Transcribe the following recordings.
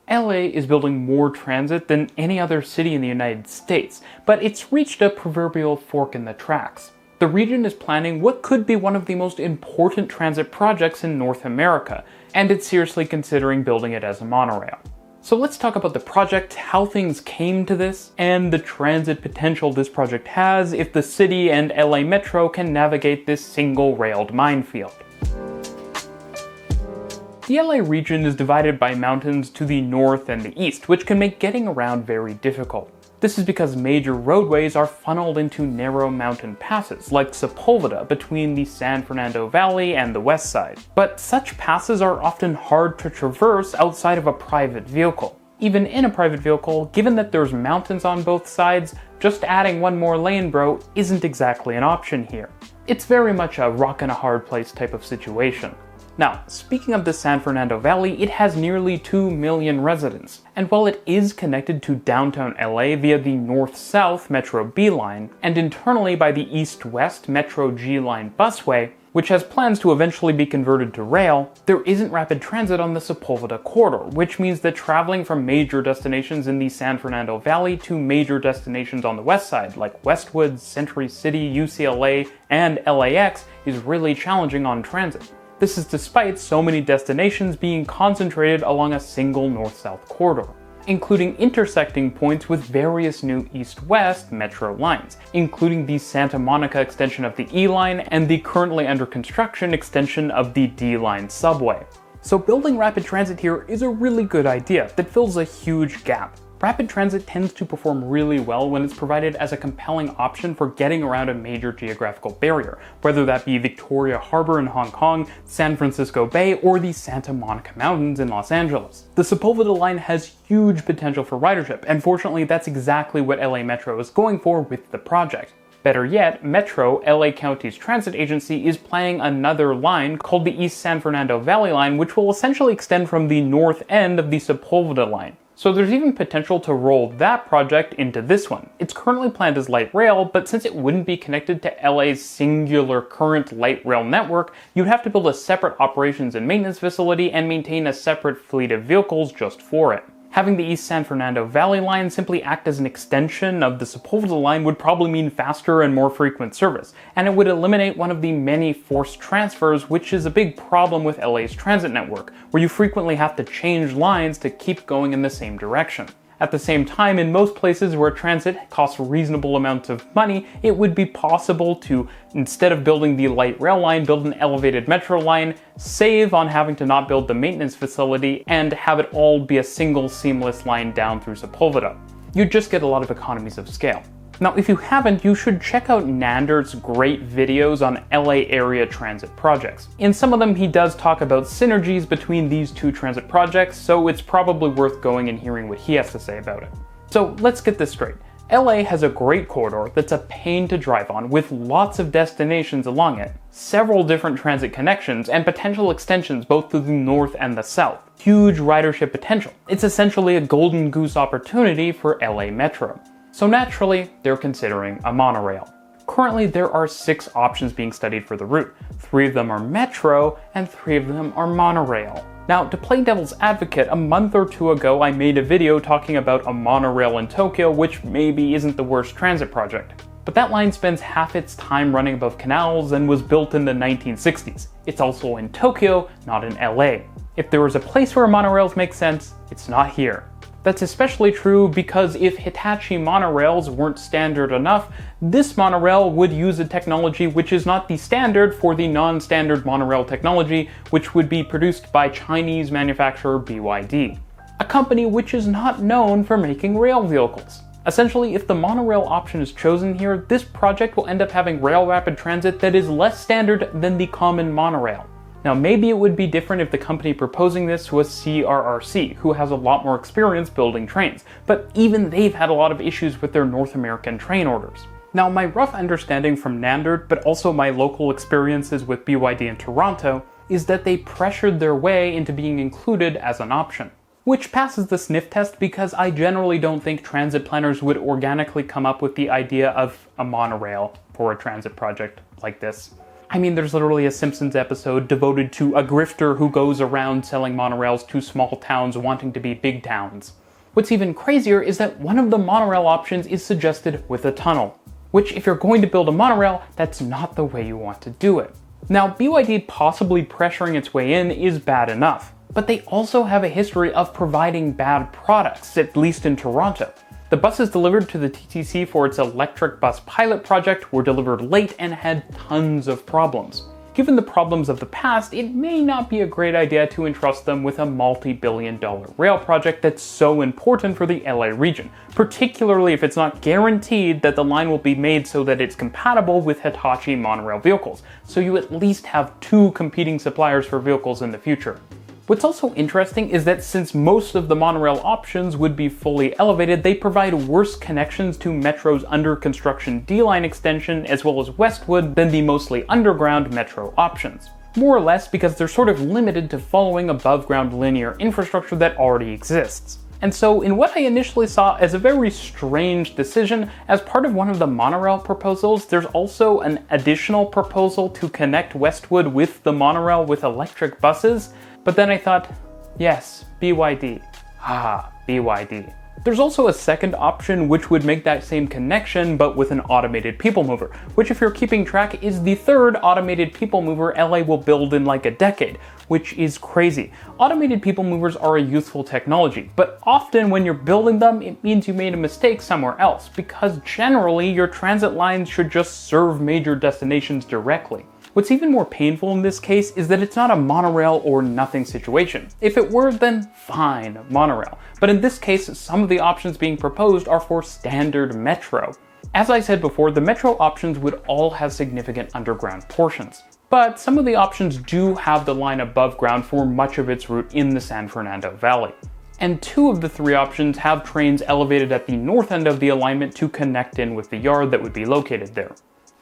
LA is building more transit than any other city in the United States, but it's reached a proverbial fork in the tracks. The region is planning what could be one of the most important transit projects in North America, and it's seriously considering building it as a monorail. So let's talk about the project, how things came to this, and the transit potential this project has if the city and LA Metro can navigate this single-railed minefield. The LA region is divided by mountains to the north and the east, which can make getting around very difficult. This is because major roadways are funneled into narrow mountain passes, like Sepulveda between the San Fernando Valley and the west side. But such passes are often hard to traverse outside of a private vehicle. Even in a private vehicle, given that there's mountains on both sides, just adding one more lane, bro, isn't exactly an option here. It's very much a rock and a hard place type of situation. Now, speaking of the San Fernando Valley, it has nearly 2 million residents, and while it is connected to downtown LA via the north-south Metro B line, and internally by the east-west Metro G line busway, which has plans to eventually be converted to rail, there isn't rapid transit on the Sepulveda corridor, which means that traveling from major destinations in the San Fernando Valley to major destinations on the west side, like Westwood, Century City, UCLA, and LAX, is really challenging on transit. This is despite so many destinations being concentrated along a single north-south corridor, including intersecting points with various new east-west metro lines, including the Santa Monica extension of the E line and the currently under construction extension of the D line subway. So building rapid transit here is a really good idea that fills a huge gap. Rapid transit tends to perform really well when it's provided as a compelling option for getting around a major geographical barrier, whether that be Victoria Harbor in Hong Kong, San Francisco Bay, or the Santa Monica Mountains in Los Angeles. The Sepulveda line has huge potential for ridership, and fortunately that's exactly what LA Metro is going for with the project. Better yet, Metro, LA County's transit agency, is planning another line called the East San Fernando Valley line, which will essentially extend from the north end of the Sepulveda line. So there's even potential to roll that project into this one. It's currently planned as light rail, but since it wouldn't be connected to LA's singular current light rail network, you'd have to build a separate operations and maintenance facility and maintain a separate fleet of vehicles just for it. Having the East San Fernando Valley line simply act as an extension of the Sepulveda line would probably mean faster and more frequent service, and it would eliminate one of the many forced transfers, which is a big problem with LA's transit network, where you frequently have to change lines to keep going in the same direction. At the same time, in most places where transit costs reasonable amounts of money, it would be possible to, instead of building the light rail line, build an elevated metro line, save on having to not build the maintenance facility, and have it all be a single seamless line down through Sepulveda. You'd just get a lot of economies of scale. Now, if you haven't, you should check out Nandert's great videos on LA area transit projects. In some of them, he does talk about synergies between these two transit projects, so it's probably worth going and hearing what he has to say about it. So let's get this straight. LA has a great corridor that's a pain to drive on, with lots of destinations along it, several different transit connections, and potential extensions both to the north and the south. Huge ridership potential. It's essentially a golden goose opportunity for LA Metro. So naturally, they're considering a monorail. Currently, there are 6 options being studied for the route. 3 of them are metro, and 3 of them are monorail. Now, to play devil's advocate, a month or 2 ago I made a video talking about a monorail in Tokyo, which maybe isn't the worst transit project. But that line spends half its time running above canals and was built in the 1960s. It's also in Tokyo, not in LA. If there was a place where monorails make sense, it's not here. That's especially true because if Hitachi monorails weren't standard enough, this monorail would use a technology which is not the standard for the non-standard monorail technology, which would be produced by Chinese manufacturer BYD, a company which is not known for making rail vehicles. Essentially, if the monorail option is chosen here, this project will end up having rail rapid transit that is less standard than the common monorail. Now, maybe it would be different if the company proposing this was CRRC, who has a lot more experience building trains, but even they've had a lot of issues with their North American train orders. Now, my rough understanding from Nandert, but also my local experiences with BYD in Toronto, is that they pressured their way into being included as an option. Which passes the sniff test because I generally don't think transit planners would organically come up with the idea of a monorail for a transit project like this. I mean, there's literally a Simpsons episode devoted to a grifter who goes around selling monorails to small towns wanting to be big towns. What's even crazier is that one of the monorail options is suggested with a tunnel, which if you're going to build a monorail, that's not the way you want to do it. Now, BYD possibly pressuring its way in is bad enough, but they also have a history of providing bad products, at least in Toronto. The buses delivered to the TTC for its electric bus pilot project were delivered late and had tons of problems. Given the problems of the past, it may not be a great idea to entrust them with a multi-billion-dollar rail project that's so important for the LA region, particularly if it's not guaranteed that the line will be made so that it's compatible with Hitachi monorail vehicles, so you at least have two competing suppliers for vehicles in the future. What's also interesting is that since most of the monorail options would be fully elevated, they provide worse connections to Metro's under construction D-line extension as well as Westwood than the mostly underground Metro options. More or less because they're sort of limited to following above ground linear infrastructure that already exists. And so in what I initially saw as a very strange decision, as part of one of the monorail proposals, there's also an additional proposal to connect Westwood with the monorail with electric buses. But then I thought, yes, BYD. BYD. There's also a second option which would make that same connection but with an automated people mover, which if you're keeping track is the third automated people mover LA will build in like a decade, which is crazy. Automated people movers are a useful technology, but often when you're building them, it means you made a mistake somewhere else, because generally your transit lines should just serve major destinations directly. What's even more painful in this case is that it's not a monorail or nothing situation. If it were, then fine, monorail. But in this case, some of the options being proposed are for standard Metro. As I said before, the Metro options would all have significant underground portions. But some of the options do have the line above ground for much of its route in the San Fernando Valley. And two of the three options have trains elevated at the north end of the alignment to connect in with the yard that would be located there.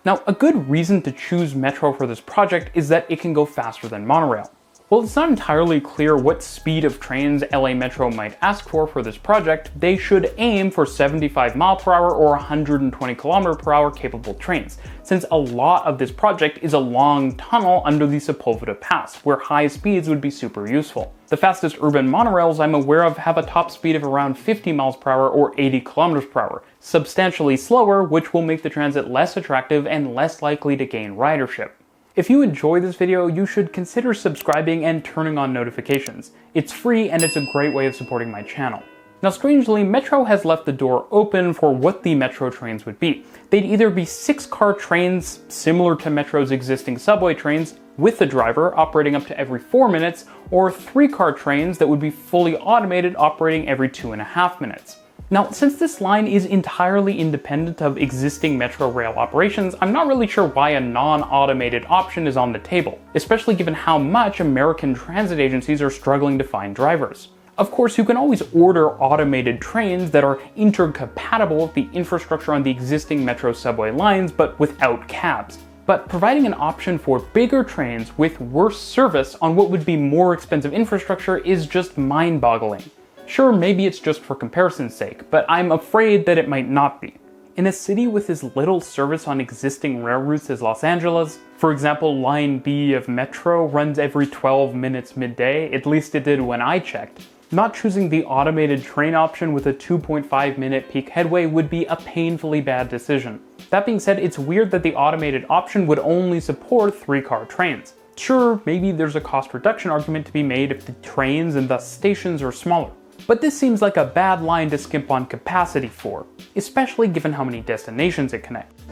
Now, a good reason to choose Metro for this project is that it can go faster than monorail. While it's not entirely clear what speed of trains LA Metro might ask for this project, they should aim for 75 mph or 120 km/h capable trains, since a lot of this project is a long tunnel under the Sepulveda Pass, where high speeds would be super useful. The fastest urban monorails I'm aware of have a top speed of around 50 mph or 80 km/h, substantially slower, which will make the transit less attractive and less likely to gain ridership. If you enjoy this video, you should consider subscribing and turning on notifications. It's free and it's a great way of supporting my channel. Now strangely, Metro has left the door open for what the Metro trains would be. They'd either be 6-car trains, similar to Metro's existing subway trains, with the driver operating up to every 4 minutes, or 3-car trains that would be fully automated operating every 2.5 minutes. Now, since this line is entirely independent of existing Metro rail operations, I'm not really sure why a non-automated option is on the table, especially given how much American transit agencies are struggling to find drivers. Of course, you can always order automated trains that are intercompatible with the infrastructure on the existing Metro subway lines, but without cabs. But providing an option for bigger trains with worse service on what would be more expensive infrastructure is just mind-boggling. Sure, maybe it's just for comparison's sake, but I'm afraid that it might not be. In a city with as little service on existing rail routes as Los Angeles, for example, Line B of Metro runs every 12 minutes midday, at least it did when I checked, not choosing the automated train option with a 2.5-minute peak headway would be a painfully bad decision. That being said, it's weird that the automated option would only support 3-car trains. Sure, maybe there's a cost reduction argument to be made if the trains and thus stations are smaller. But this seems like a bad line to skimp on capacity for, especially given how many destinations it connects.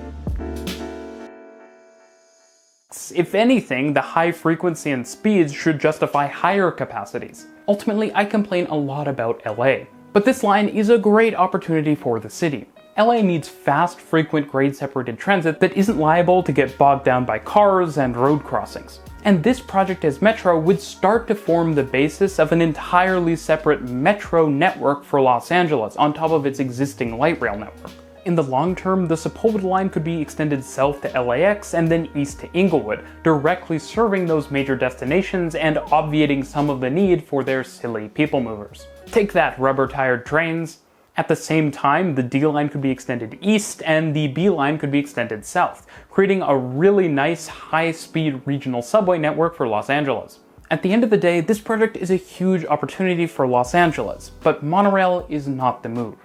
If anything, the high frequency and speeds should justify higher capacities. Ultimately, I complain a lot about LA, but this line is a great opportunity for the city. LA needs fast, frequent, grade-separated transit that isn't liable to get bogged down by cars and road crossings. And this project as Metro would start to form the basis of an entirely separate Metro network for Los Angeles on top of its existing light rail network. In the long term, the Sepulveda line could be extended south to LAX and then east to Inglewood, directly serving those major destinations and obviating some of the need for their silly people movers. Take that, rubber-tired trains. At the same time, the D line could be extended east and the B line could be extended south, creating a really nice high-speed regional subway network for Los Angeles. At the end of the day, this project is a huge opportunity for Los Angeles, but monorail is not the move.